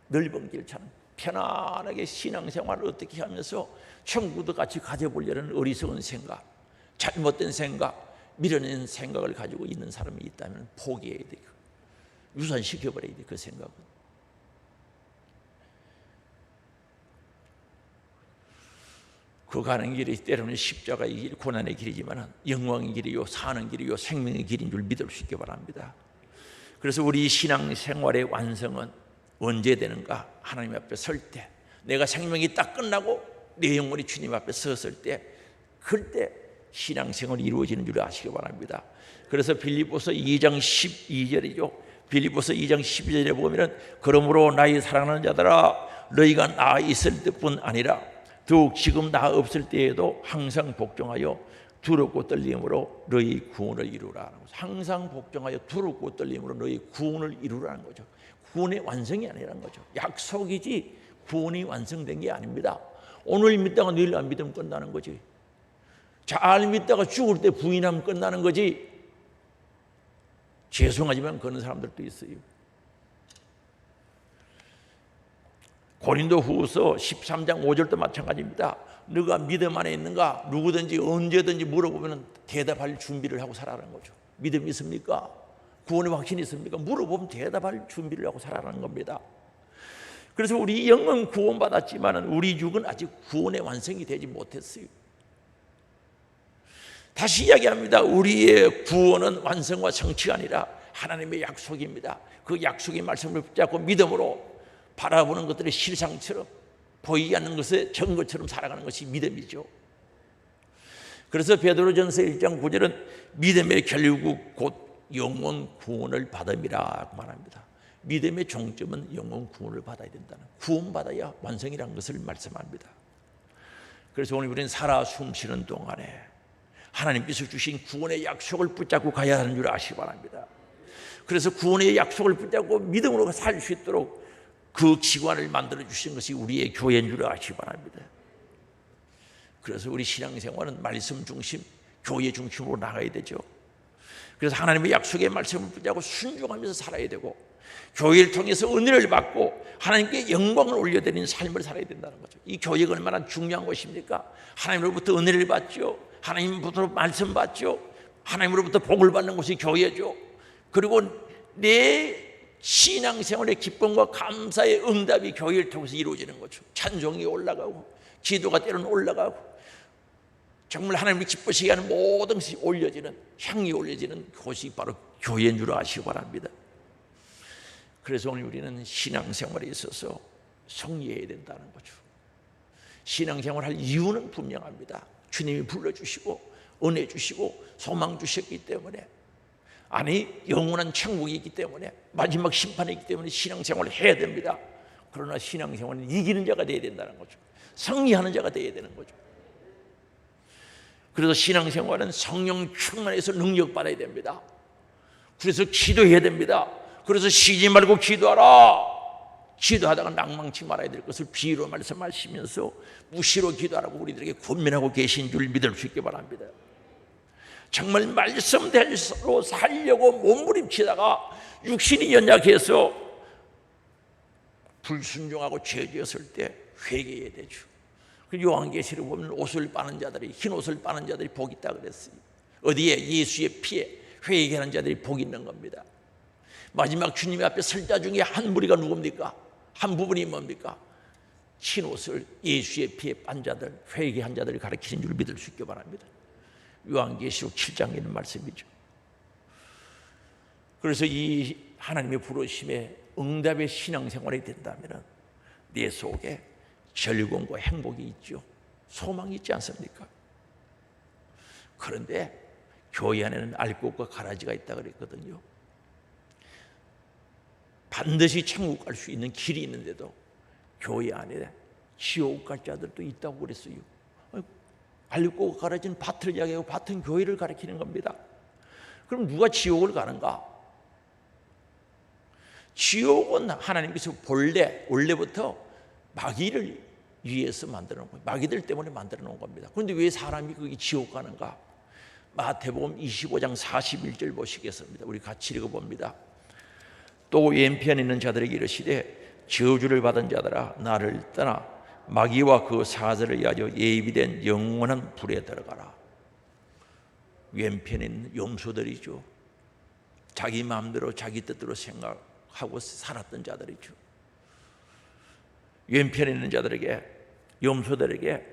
넓은 길 찾는 편안하게 신앙생활을 어떻게 하면서 천국도 같이 가져보려는 어리석은 생각, 잘못된 생각, 밀어낸 생각을 가지고 있는 사람이 있다면 포기해야 돼요. 유산시켜버려야 돼요. 그 생각은. 그 가는 길이 때로는 십자가의 길, 고난의 길이지만 영광의 길이요, 사는 길이요, 생명의 길인 줄 믿을 수 있기 바랍니다. 그래서 우리 신앙생활의 완성은 언제 되는가? 하나님 앞에 설 때, 내가 생명이 딱 끝나고 내 영혼이 주님 앞에 섰을 때, 그때 신앙생활이 이루어지는 줄 아시기 바랍니다. 그래서 빌립보서 2장 12절이죠. 빌립보서 2장 12절에 보면 그러므로 나의 사랑하는 자들아 너희가 나 있을 때뿐 아니라 더욱 지금 나 없을 때에도 항상 복종하여 두렵고 떨림으로 너희 구원을 이루라. 항상 복종하여 두렵고 떨림으로 너희 구원을 이루라는 거죠. 구원의 완성이 아니라는 거죠. 약속이지 구원이 완성된 게 아닙니다. 오늘 믿다가 내일 안 믿으면 끝나는 거지. 잘 믿다가 죽을 때 부인하면 끝나는 거지. 죄송하지만 그런 사람들도 있어요. 고린도 후서 13장 5절도 마찬가지입니다. 너가 믿음 안에 있는가? 누구든지 언제든지 물어보면 대답할 준비를 하고 살아라는 거죠. 믿음이 있습니까? 구원의 확신이 있습니까? 물어보면 대답할 준비를 하고 살아라는 겁니다. 그래서 우리 영은 구원받았지만 우리 육은 아직 구원의 완성이 되지 못했어요. 다시 이야기합니다. 우리의 구원은 완성과 성취가 아니라 하나님의 약속입니다. 그 약속의 말씀을 붙잡고 믿음으로 바라보는 것들의 실상처럼 보이지 않는 것의 증거처럼 살아가는 것이 믿음이죠. 그래서 베드로전서 1장 9절은 믿음의 결국 곧 영원 구원을 받음이라고 말합니다. 믿음의 종점은 영원 구원을 받아야 된다는, 구원받아야 완성이라는 것을 말씀합니다. 그래서 오늘 우리는 살아 숨쉬는 동안에 하나님께서 주신 구원의 약속을 붙잡고 가야 하는 줄 아시기 바랍니다. 그래서 구원의 약속을 붙잡고 믿음으로 살 수 있도록 그 기관을 만들어 주신 것이 우리의 교회인 줄 아시기 바랍니다. 그래서 우리 신앙생활은 말씀 중심, 교회 중심으로 나가야 되죠. 그래서 하나님의 약속의 말씀을 붙잡고 순종하면서 살아야 되고, 교회를 통해서 은혜를 받고 하나님께 영광을 올려드리는 삶을 살아야 된다는 거죠. 이 교회가 얼마나 중요한 것입니까? 하나님으로부터 은혜를 받죠. 하나님으로부터 말씀 받죠. 하나님으로부터 복을 받는 것이 교회죠. 그리고 내 신앙생활의 기쁨과 감사의 응답이 교회를 통해서 이루어지는 거죠. 찬송이 올라가고 기도가 때로는 올라가고 정말 하나님을 기쁘시게 하는 모든 것이 올려지는, 향이 올려지는 곳이 바로 교회인 줄 아시기 바랍니다. 그래서 오늘 우리는 신앙생활에 있어서 성리해야 된다는 거죠. 신앙생활 할 이유는 분명합니다. 주님이 불러주시고 은혜 주시고 소망 주셨기 때문에, 아니 영원한 천국이 있기 때문에, 마지막 심판이 있기 때문에 신앙생활을 해야 됩니다. 그러나 신앙생활은 이기는 자가 되어야 된다는 거죠. 승리하는 자가 되어야 되는 거죠. 그래서 신앙생활은 성령 충만해서 능력받아야 됩니다. 그래서 기도해야 됩니다. 그래서 쉬지 말고 기도하라. 기도하다가 낭망치 말아야 될 것을 비유로 말씀하시면서 무시로 기도하라고 우리들에게 권면하고 계신 줄 믿을 수 있기 바랍니다. 정말 말씀대로 살려고 몸부림치다가 육신이 연약해서 불순종하고 죄 지었을 때 회개해야 되죠. 요한계시록 보면 옷을 빠는 자들이, 흰 옷을 빠는 자들이 복이 있다 그랬어요. 어디에? 예수의 피에 회개하는 자들이 복이 있는 겁니다. 마지막 주님 앞에 설 자 중에 한 무리가 누굽니까? 한 부분이 뭡니까? 흰 옷을 예수의 피에 빤 자들, 회개한 자들을 가리키는 줄 믿을 수 있기 바랍니다. 요한계시록 7장에 있는 말씀이죠. 그래서 이 하나님의 부르심에 응답의 신앙생활이 된다면 내 속에 즐거움과 행복이 있죠. 소망이 있지 않습니까? 그런데 교회 안에는 알곡과 가라지가 있다 그랬거든요. 반드시 천국 갈 수 있는 길이 있는데도 교회 안에 지옥 갈 자들도 있다고 그랬어요. 알곡과 가라지는 밭을 이야기하고 밭은 교회를 가리키는 겁니다. 그럼 누가 지옥을 가는가? 지옥은 하나님께서 원래부터 마귀를 위해서 만들어 놓은 거예요. 마귀들 때문에 만들어 놓은 겁니다. 그런데 왜 사람이 거기 지옥 가는가? 마태복음 25장 41절 보시겠습니다. 우리 같이 읽어봅니다. 또 왼편에 있는 자들에게 이르시되 저주를 받은 자들아 나를 떠나 마귀와 그 사자를 위하여 예비된 영원한 불에 들어가라. 왼편에 있는 염소들이죠. 자기 마음대로 자기 뜻대로 생각하고 살았던 자들이죠. 왼편에 있는 자들에게, 염소들에게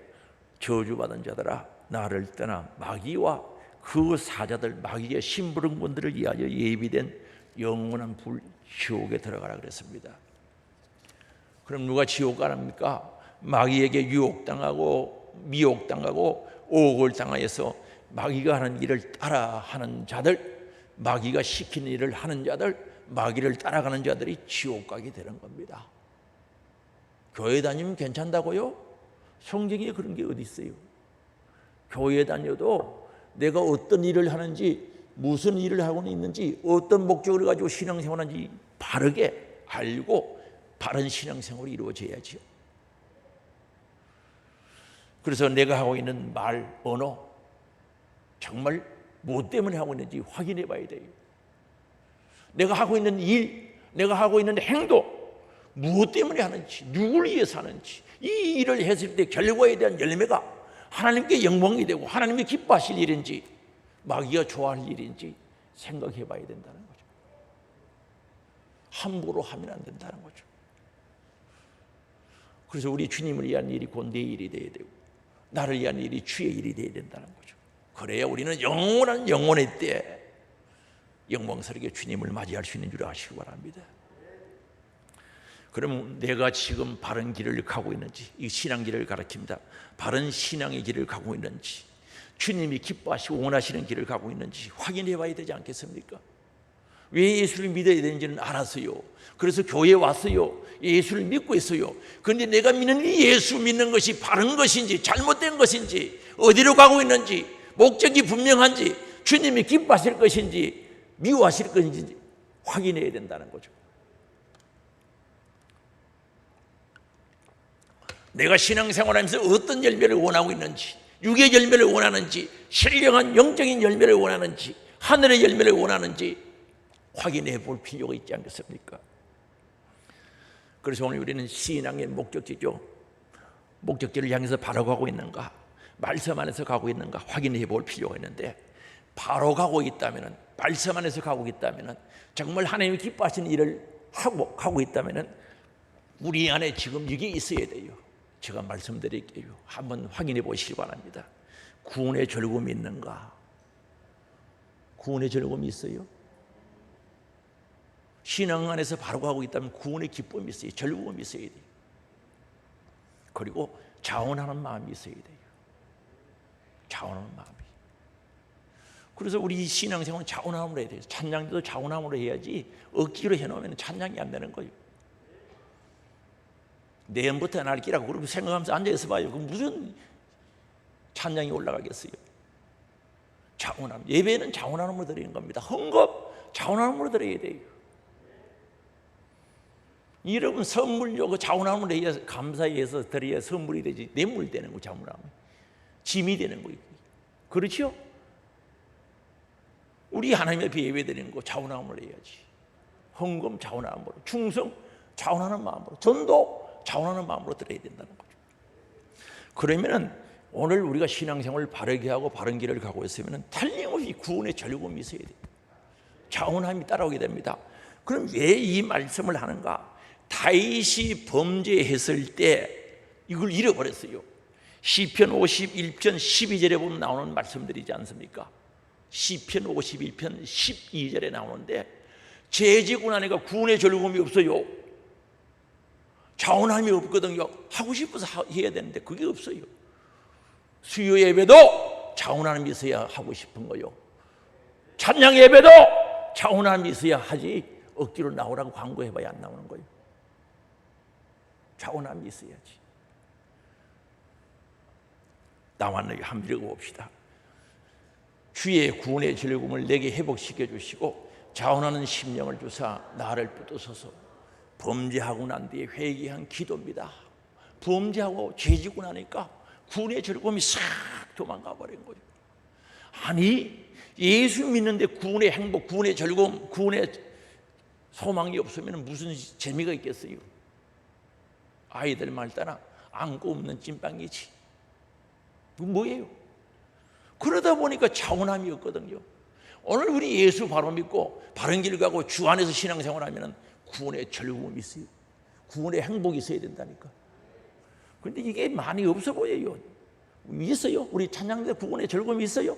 저주받은 자들아 나를 떠나 마귀와 그 사자들, 마귀의 심부름꾼들을 위하여 예비된 영원한 불 지옥에 들어가라 그랬습니다. 그럼 누가 지옥 가랍니까? 마귀에게 유혹당하고 미혹당하고 오혹을 당하여서 마귀가 하는 일을 따라하는 자들, 마귀가 시키는 일을 하는 자들, 마귀를 따라가는 자들이 지옥 가게 되는 겁니다. 교회 다니면 괜찮다고요? 성경에 그런 게 어디 있어요? 교회 다녀도 내가 어떤 일을 하는지, 무슨 일을 하고 있는지, 어떤 목적을 가지고 신앙생활하는지 바르게 알고 바른 신앙생활이 이루어져야죠. 그래서 내가 하고 있는 말, 언어 정말 뭐 때문에 하고 있는지 확인해 봐야 돼요. 내가 하고 있는 일, 내가 하고 있는 행동 무엇 때문에 하는지, 누구를 위해서 하는지, 이 일을 했을 때 결과에 대한 열매가 하나님께 영광이 되고 하나님이 기뻐하실 일인지 마귀가 좋아할 일인지 생각해 봐야 된다는 거죠. 함부로 하면 안 된다는 거죠. 그래서 우리 주님을 위한 일이 곧 내 일이 되어야 되고 나를 위한 일이 주의 일이 되어야 된다는 거죠. 그래야 우리는 영원한 영혼의 때 영광스럽게 주님을 맞이할 수 있는 줄 아시기 바랍니다. 그러면 내가 지금 바른 길을 가고 있는지, 이 신앙 길을 가르칩니다. 바른 신앙의 길을 가고 있는지, 주님이 기뻐하시고 원하시는 길을 가고 있는지 확인해 봐야 되지 않겠습니까? 왜 예수를 믿어야 되는지는 알았어요. 그래서 교회에 왔어요. 예수를 믿고 있어요. 그런데 내가 믿는 이 예수 믿는 것이 바른 것인지 잘못된 것인지, 어디로 가고 있는지, 목적이 분명한지, 주님이 기뻐하실 것인지 미워하실 것인지 확인해야 된다는 거죠. 내가 신앙생활하면서 어떤 열매를 원하고 있는지, 육의 열매를 원하는지, 신령한 영적인 열매를 원하는지, 하늘의 열매를 원하는지 확인해 볼 필요가 있지 않겠습니까? 그래서 오늘 우리는 신앙의 목적지죠. 목적지를 향해서 바로 가고 있는가, 말씀 안에서 가고 있는가 확인해 볼 필요가 있는데, 바로 가고 있다면, 말씀 안에서 가고 있다면, 정말 하나님이 기뻐하시는 일을 하고 가고 있다면 우리 안에 지금 이게 있어야 돼요. 제가 말씀드릴게요. 한번 확인해 보시기 바랍니다. 구원의 즐거움이 있는가? 구원의 즐거움이 있어요? 신앙 안에서 바로 가고 있다면 구원의 기쁨이 있어요. 즐거움이 있어야 돼요. 그리고 자원하는 마음이 있어야 돼요. 자원하는 마음이. 그래서 우리 신앙생활은 자원함으로 해야 돼요. 찬양도 자원함으로 해야지 억지로 해놓으면 찬양이 안 되는 거예요. 내일부터 날 끼라고 그렇게 생각하면서 앉아있어 봐요. 그럼 무슨 찬양이 올라가겠어요? 자원함. 예배는 자원함으로 드리는 겁니다. 헌금 자원함으로 드려야 돼요. 여러분 선물요, 그 자원함으로 해야 감사해서 드려야 선물이 되지, 뇌물 되는 거, 자원함 짐이 되는 거예요. 그렇죠? 우리 하나님 앞에 예배 드리는 거 자원함으로 해야지. 헌금 자원함으로, 충성 자원하는 마음으로, 전도 자원하는 마음으로 드려야 된다는 거죠. 그러면은 오늘 우리가 신앙생활을 바르게 하고 바른 길을 가고 있으면 틀림없이 구원의 즐거움이 있어야 돼요. 자원함이 따라오게 됩니다. 그럼 왜 이 말씀을 하는가? 다윗이 범죄했을 때 이걸 잃어버렸어요. 시편 51편 12절에 보면 나오는 말씀들이지 않습니까? 시편 51편 12절에 나오는데, 죄지고 나니까 구원의 즐거움이 없어요. 자원함이 없거든요. 하고 싶어서 해야 되는데 그게 없어요. 수요 예배도 자원함이 있어야 하고 싶은 거요. 찬양 예배도 자원함이 있어야 하지, 억지로 나오라고 광고해봐야 안 나오는 거예요. 자원함이 있어야지. 나왔네요. 한번 읽어봅시다. 주의 구원의 즐거움을 내게 회복시켜 주시고 자원하는 심령을 주사 나를 붙드소서. 범죄하고 난 뒤에 회개한 기도입니다. 범죄하고 죄지고 나니까 구원의 즐거움이 싹 도망가 버린 거예요. 아니, 예수 믿는데 구원의 행복, 구원의 즐거움, 구원의 소망이 없으면 무슨 재미가 있겠어요? 아이들 말 따라 안고 없는 찐빵이지. 그건 뭐예요? 그러다 보니까 자원함이 없거든요. 오늘 우리 예수 바로 믿고 바른 길 가고 주 안에서 신앙생활하면 구원의 즐거움이 있어요. 구원의 행복이 있어야 된다니까. 그런데 이게 많이 없어 보여요. 있어요? 우리 찬양대 구원의 즐거움이 있어요?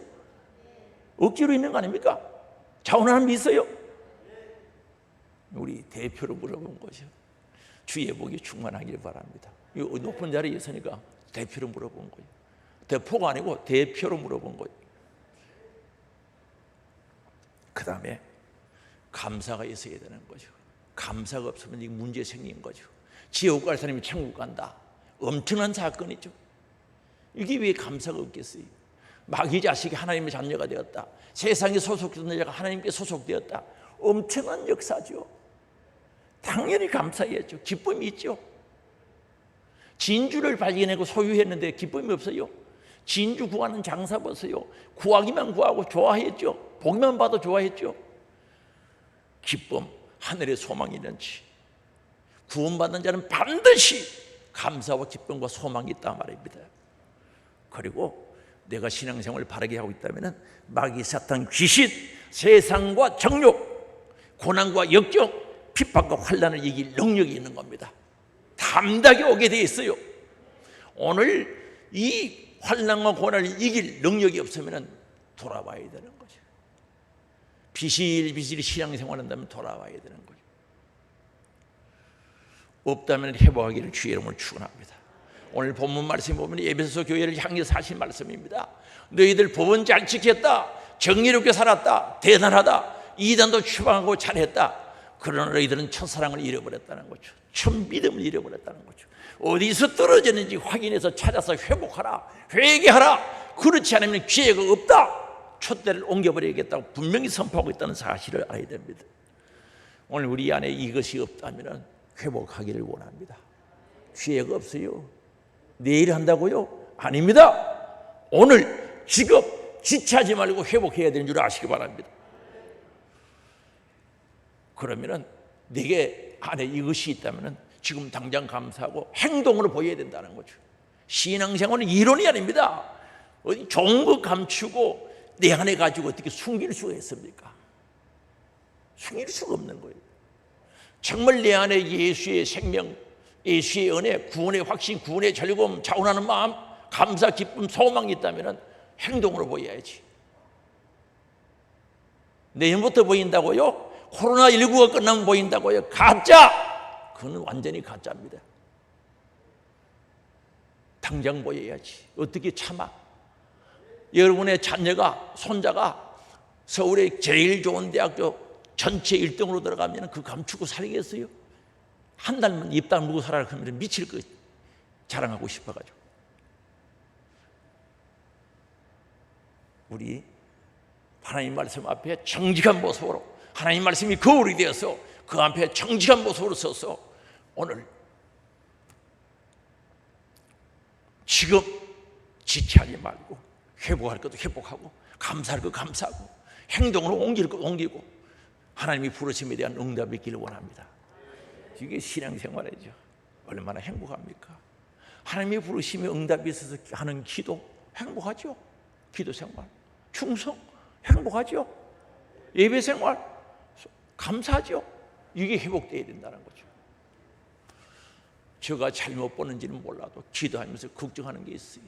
억지로 있는 거 아닙니까? 자원함이 있어요? 우리 대표로 물어본 거죠. 주의 복이 충만하길 바랍니다. 이 높은 자리에 있으니까 대표로 물어본 거예요. 대표가 아니고 대표로 물어본 거예요. 그 다음에 감사가 있어야 되는 거죠. 감사가 없으면 이 문제 생긴 거죠. 지옥 갈 사람이 천국 간다. 엄청난 사건이죠. 이게 왜 감사가 없겠어요? 마귀 자식이 하나님의 자녀가 되었다. 세상에 소속된 자가 하나님께 소속되었다. 엄청난 역사죠. 당연히 감사해야죠. 기쁨이 있죠. 진주를 발견하고 소유했는데 기쁨이 없어요? 진주 구하는 장사 보세요. 구하기만 구하고 좋아했죠. 보기만 봐도 좋아했죠. 기쁨, 하늘의 소망이 있는지, 구원받는 자는 반드시 감사와 기쁨과 소망이 있다 말입니다. 그리고 내가 신앙생활을 바르게 하고 있다면 마귀, 사탄, 귀신, 세상과 정욕, 고난과 역경, 핍박과 환난을 이길 능력이 있는 겁니다. 담대하게 오게 되어 있어요. 오늘 이 환난과 고난을 이길 능력이 없으면 돌아와야 되는 거죠. 비실비실 신앙생활한다면 돌아와야 되는 거죠. 없다면 회복하기를 주의 이름으로 축원합니다. 오늘 본문 말씀에 보면 에베소 교회를 향해서 하신 말씀입니다. 너희들 법은 잘 지켰다. 정의롭게 살았다. 대단하다. 이단도 추방하고 잘했다. 그러나 너희들은 첫사랑을 잃어버렸다는 거죠. 첫 믿음을 잃어버렸다는 거죠. 어디서 떨어졌는지 확인해서 찾아서 회복하라, 회개하라. 그렇지 않으면 기회가 없다. 촛대를 옮겨버리겠다고 분명히 선포하고 있다는 사실을 알아야 됩니다. 오늘 우리 안에 이것이 없다면 회복하기를 원합니다. 기회가 없어요. 내일 한다고요? 아닙니다. 오늘 지금 지체하지 말고 회복해야 되는 줄 아시기 바랍니다. 그러면은 내게 안에 이것이 있다면 지금 당장 감사하고 행동으로 보여야 된다는 거죠. 신앙생활은 이론이 아닙니다. 어디 좋은 거 감추고 내 안에 가지고 어떻게 숨길 수가 있습니까? 숨길 수가 없는 거예요. 정말 내 안에 예수의 생명, 예수의 은혜, 구원의 확신, 구원의 즐거움, 자원하는 마음, 감사, 기쁨, 소망이 있다면 행동으로 보여야지. 내일부터 보인다고요? 코로나19가 끝나면 보인다고요? 가짜! 그건 완전히 가짜입니다. 당장 보여야지. 어떻게 참아? 여러분의 자녀가, 손자가 서울의 제일 좋은 대학교 전체 1등으로 들어가면 그 감추고 살겠어요? 한 달만 입 다물고 살아라 그러면 미칠 거 자랑하고 싶어가지고. 우리 하나님 말씀 앞에 정직한 모습으로, 하나님 말씀이 거울이 되어서 그 앞에 정직한 모습으로 서서 오늘 지금 지체하지 말고 회복할 것도 회복하고 감사할 것 감사하고 행동으로 옮길 것 옮기고 하나님이 부르심에 대한 응답이 있기를 원합니다. 이게 신앙생활이죠. 얼마나 행복합니까? 하나님이 부르심에 응답이 있어서 하는 기도 행복하죠. 기도생활, 충성 행복하죠. 예배생활 감사하죠. 이게 회복되어야 된다는 거죠. 제가 잘못 보는지는 몰라도 기도하면서 걱정하는 게 있어요.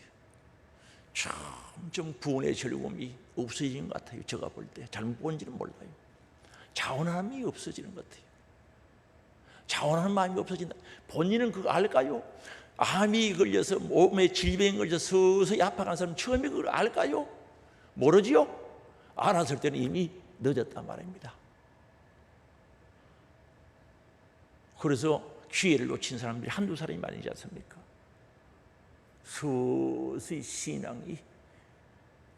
점점 구원의 즐거움이 없어지는 것 같아요. 제가 볼 때 잘못 본지는 몰라요. 자원함이 없어지는 것 같아요. 자원하는 마음이 없어진다. 본인은 그거 알까요? 암이 걸려서 몸에 질병이 걸려서 서서히 아파가는 사람 처음에 그걸 알까요? 모르지요? 알았을 때는 이미 늦었단 말입니다. 그래서 기회를 놓친 사람들이 한두 사람이 아니지 않습니까? 서서히 신앙이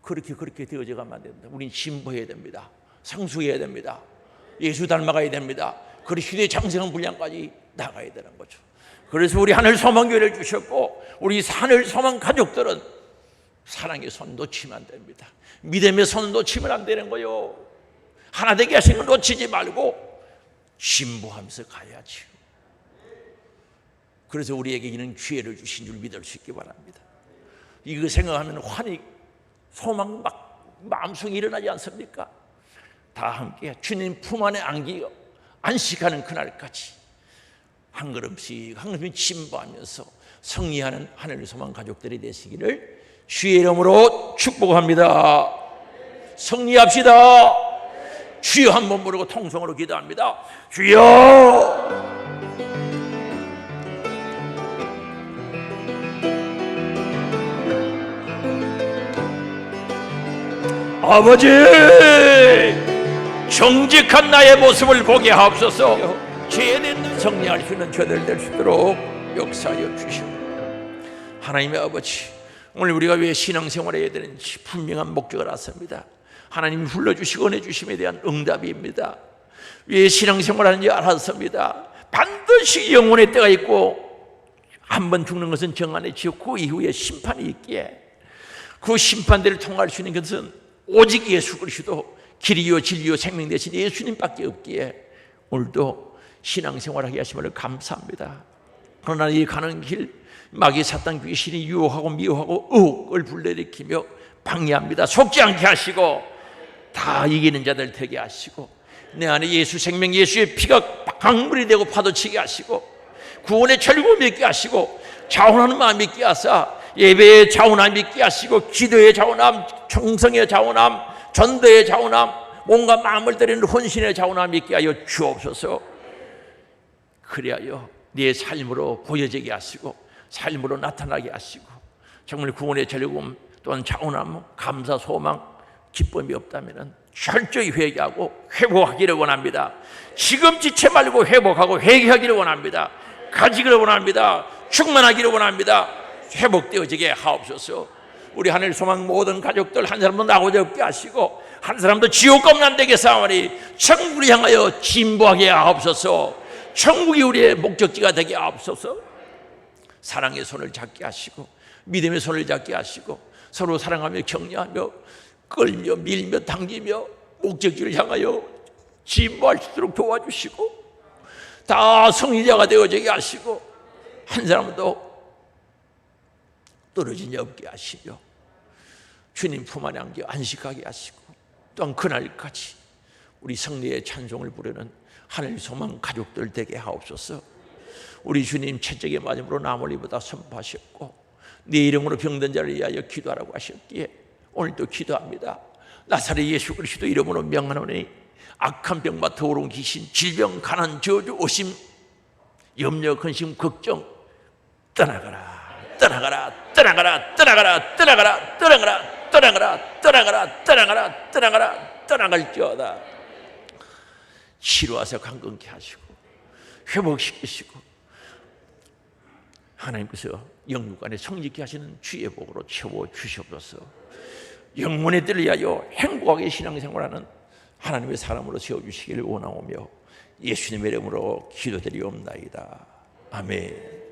그렇게 되어져 가면 안 됩니다. 우린 진보해야 됩니다. 성숙해야 됩니다. 예수 닮아가야 됩니다. 그리고 시대 장성한 분량까지 나가야 되는 거죠. 그래서 우리 하늘 소망교회를 주셨고 우리 하늘 소망 가족들은 사랑의 손 놓치면 안 됩니다. 믿음의 손 놓치면 안 되는 거요. 하나 되게 하신 걸 놓치지 말고 진보하면서 가야지. 그래서 우리에게 이런 기회를 주신 줄 믿을 수 있기 바랍니다. 이거 생각하면 환희, 소망 막 마음속에 일어나지 않습니까? 다 함께 주님 품 안에 안기어 안식하는 그날까지 한 걸음씩 한 걸음씩 진보하면서 승리하는 하늘 소망 가족들이 되시기를 주의 이름으로 축복합니다. 승리합시다. 주여 한 번 부르고 통성으로 기도합니다. 주여. 아버지, 정직한 나의 모습을 보게 하옵소서. 죄된 승리할 수 있는 죄들 될 수 있도록 역사하여 주시오. 하나님의 아버지, 오늘 우리가 왜 신앙생활을 해야 되는지 분명한 목적을 알았습니다. 하나님이 불러주시고 은혜주심에 대한 응답입니다. 왜 신앙생활을 하는지 알았습니다. 반드시 영혼의 때가 있고 한 번 죽는 것은 정한의 지옥, 그 이후에 심판이 있기에 그 심판대를 통할 수 있는 것은 오직 예수 그리스도 길이요 진리요 생명 되신 예수님밖에 없기에 오늘도 신앙생활하게 하심을 감사합니다. 그러나 이 가는 길 마귀 사탄 귀신이 유혹하고 미혹하고 의혹을 불러일으키며 방해합니다. 속지 않게 하시고 다 이기는 자들 되게 하시고 내 안에 예수 생명 예수의 피가 강물이 되고 파도치게 하시고 구원의 즐거움이 있게 하시고 자원하는 마음이 있게 하사 예배의 자원함이 있게 하시고 기도의 자원함, 충성의 자원함, 전도의 자원함, 뭔가 마음을 때리는 헌신의 자원함이 있게 하여 주옵소서. 그리하여 네 삶으로 보여지게 하시고 삶으로 나타나게 하시고 정말 구원의 즐거움 또한 자원함, 감사, 소망, 기쁨이 없다면 철저히 회개하고 회복하기를 원합니다. 지금 지체 말고 회복하고 회개하기를 원합니다. 가지기를 원합니다. 충만하기를 원합니다. 회복되어지게 하옵소서. 우리 하늘 소망 모든 가족들 한 사람도 나고자 없게 하시고 한 사람도 지옥 겁난 되게 싸우니 천국을 향하여 진보하게 하옵소서. 천국이 우리의 목적지가 되게 하옵소서. 사랑의 손을 잡게 하시고 믿음의 손을 잡게 하시고 서로 사랑하며 격려하며 끌며 밀며 당기며 목적지를 향하여 진보할 수 있도록 도와주시고 다 성리자가 되어지게 하시고 한 사람도 떨어진 자 없게 하시며 주님 품 안에 안겨 안식하게 하시고 또한 그날까지 우리 성례의 찬송을 부르는 하늘 소망 가족들 되게 하옵소서. 우리 주님 채찍에 맞음으로 나몰리보다 선포하셨고 네 이름으로 병든 자를 위하여 기도하라고 하셨기에 오늘도 기도합니다. 나사렛 예수 그리스도 이름으로 명하노니 악한 병과 더러운 귀신, 질병, 가난, 저주, 오심, 염려, 근심, 걱정 떠나가라, 떠나가라, 떠나가라, 떠나가라, 떠나가라, 떠나가라, 떠나가라, 떠나가라, 떠나가라, 떠나가라, 떠나갈지어다. 치료하사 강건케 하시고 회복시키시고 하나님께서 영육 안에 성직케 하시는 주의 복으로 채워 주시옵소서. 영혼의 뜰을 위하여 행복하게 신앙생활하는 하나님의 사람으로 세워주시기를 원하오며 예수님의 이름으로 기도드리옵나이다. 아멘.